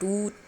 2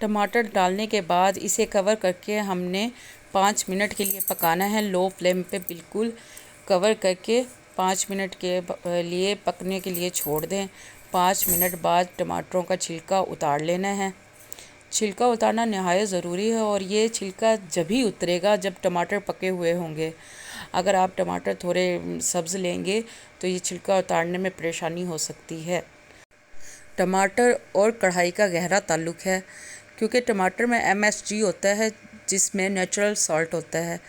टमाटर डालने के बाद इसे कवर करके हमने 5 मिनट के लिए पकाना है। लो फ्लेम पे बिल्कुल कवर करके 5 मिनट के लिए पकने के लिए छोड़ दें। 5 मिनट बाद टमाटरों का छिलका उतार लेना है। छिलका उतारना नहायत ज़रूरी है और ये छिलका जब ही उतरेगा जब टमाटर पके हुए होंगे। अगर आप टमाटर थोड़े सब्ज़ लेंगे तो ये छिलका उतारने में परेशानी हो सकती है। टमाटर और कढ़ाई का गहरा ताल्लुक़ है, क्योंकि टमाटर में MSG होता है जिसमें नेचुरल सॉल्ट होता है,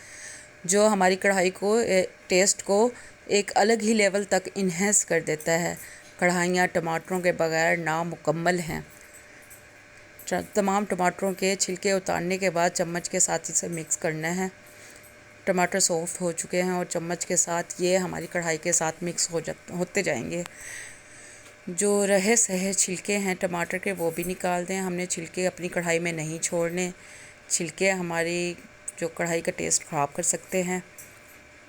जो हमारी कढ़ाई को टेस्ट को एक अलग ही लेवल तक इन्हेंस कर देता है। कढ़ाइयाँ टमाटरों के बगैर नामुकम्मल हैं। तमाम टमाटरों के छिलके उतारने के बाद चम्मच के साथ इसे मिक्स करना है। टमाटर सॉफ्ट हो चुके हैं और चम्मच के साथ ये हमारी कढ़ाई के साथ मिक्स होते जाएंगे। जो रहे सहे छिलके हैं टमाटर के वो भी निकाल दें। हमने छिलके अपनी कढ़ाई में नहीं छोड़ने, छिलके हमारी जो कढ़ाई का टेस्ट ख़राब कर सकते हैं।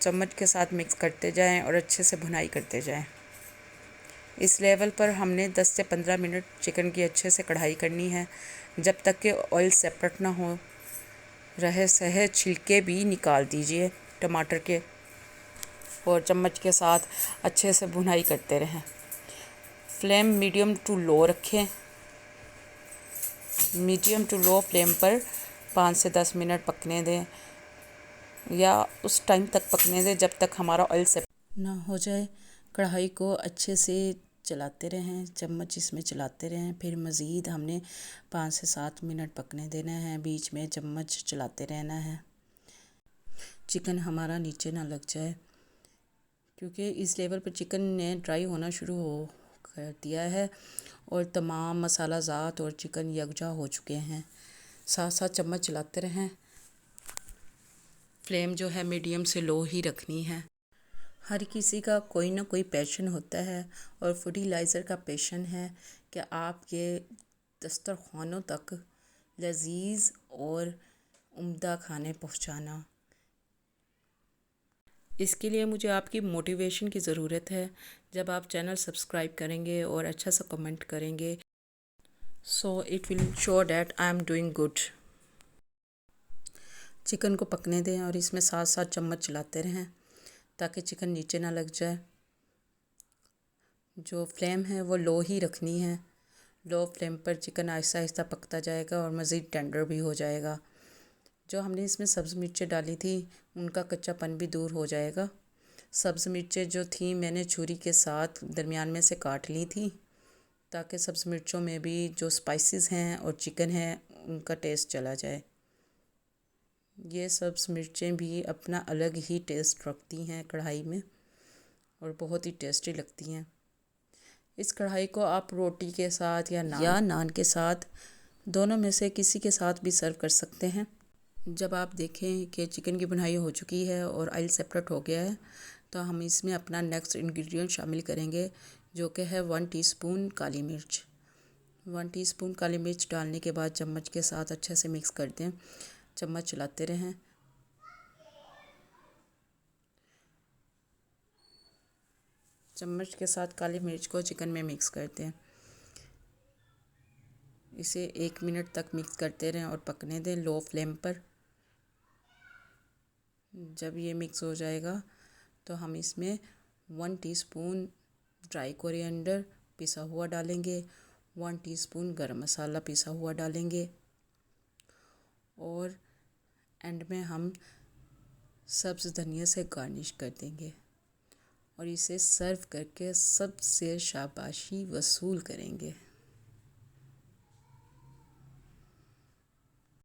चम्मच के साथ मिक्स करते जाएं और अच्छे से भुनाई करते जाएं। इस लेवल पर हमने 10 से 15 मिनट चिकन की अच्छे से कढ़ाई करनी है, जब तक कि ऑयल सेपरेट ना हो। रहे सहे छिलके भी निकाल दीजिए टमाटर के और चम्मच के साथ अच्छे से भुनाई करते रहें। फ्लेम मीडियम टू लो रखें। मीडियम टू लो फ्लेम पर 5 से 10 मिनट पकने दें, या उस टाइम तक पकने दें जब तक हमारा ऑयल सेपरेट ना हो जाए। कढ़ाई को अच्छे से चलाते रहें, चम्मच इसमें चलाते रहें। फिर मज़ीद हमने 5 से 7 मिनट पकने देना है। बीच में चम्मच चलाते रहना है, चिकन हमारा नीचे ना लग जाए, क्योंकि इस लेवल पर चिकन ने ड्राई होना शुरू हो कर दिया है और तमाम मसाला ज़ात और चिकन यकजा हो चुके हैं। साथ साथ चम्मच चलाते रहें। फ्लेम जो है मीडियम से लो ही रखनी है। हर किसी का कोई ना कोई पैशन होता है और फूडिलाइज़र का पैशन है कि आपके दस्तरखानों तक लजीज और उम्दा खाने पहुंचाना। इसके लिए मुझे आपकी मोटिवेशन की ज़रूरत है। जब आप चैनल सब्सक्राइब करेंगे और अच्छा सा कमेंट करेंगे, so it will show that I am doing good. Chicken को पकने दें और इसमें साथ साथ चम्मच चलाते रहें ताकि चिकन नीचे ना लग जाए। जो फ्लेम है वो लो ही रखनी है। लो फ्लेम पर चिकन आहिस्ता आहिस्ता पकता जाएगा और मज़ीद टेंडर भी हो जाएगा। जो हमने इसमें सब्ज़ मिर्चें डाली थी उनका कच्चापन भी दूर हो जाएगा। सब्ज़ मिर्चें जो थी मैंने छुरी के साथ दरमियान में से काट ली थी, ताकि सब्ज़ मिर्चों में भी जो स्पाइसेस हैं और चिकन है उनका टेस्ट चला जाए। ये सब्ज़ मिर्चें भी अपना अलग ही टेस्ट रखती हैं कढ़ाई में और बहुत ही टेस्टी लगती हैं। इस कढ़ाई को आप रोटी के साथ या नान के साथ, दोनों में से किसी के साथ भी सर्व कर सकते हैं। जब आप देखें कि चिकन की भुनाई हो चुकी है और ऑयल सेपरेट हो गया है, तो हम इसमें अपना नेक्स्ट इंग्रेडिएंट शामिल करेंगे, जो कि है 1 टीस्पून काली मिर्च। 1 टीस्पून काली मिर्च डालने के बाद चम्मच के साथ अच्छे से मिक्स कर दें। चम्मच चलाते रहें। चम्मच के साथ काली मिर्च को चिकन में मिक्स करते हैं। इसे 1 मिनट तक मिक्स करते रहें और पकने दें लो फ्लेम पर। जब ये मिक्स हो जाएगा तो हम इसमें 1 टीस्पून ड्राई कोरिएंडर पिसा हुआ डालेंगे, 1 टीस्पून गरम मसाला पिसा हुआ डालेंगे और एंड में हम सब्ज़ धनिया से गार्निश कर देंगे और इसे सर्व करके सबसे शाबाशी वसूल करेंगे।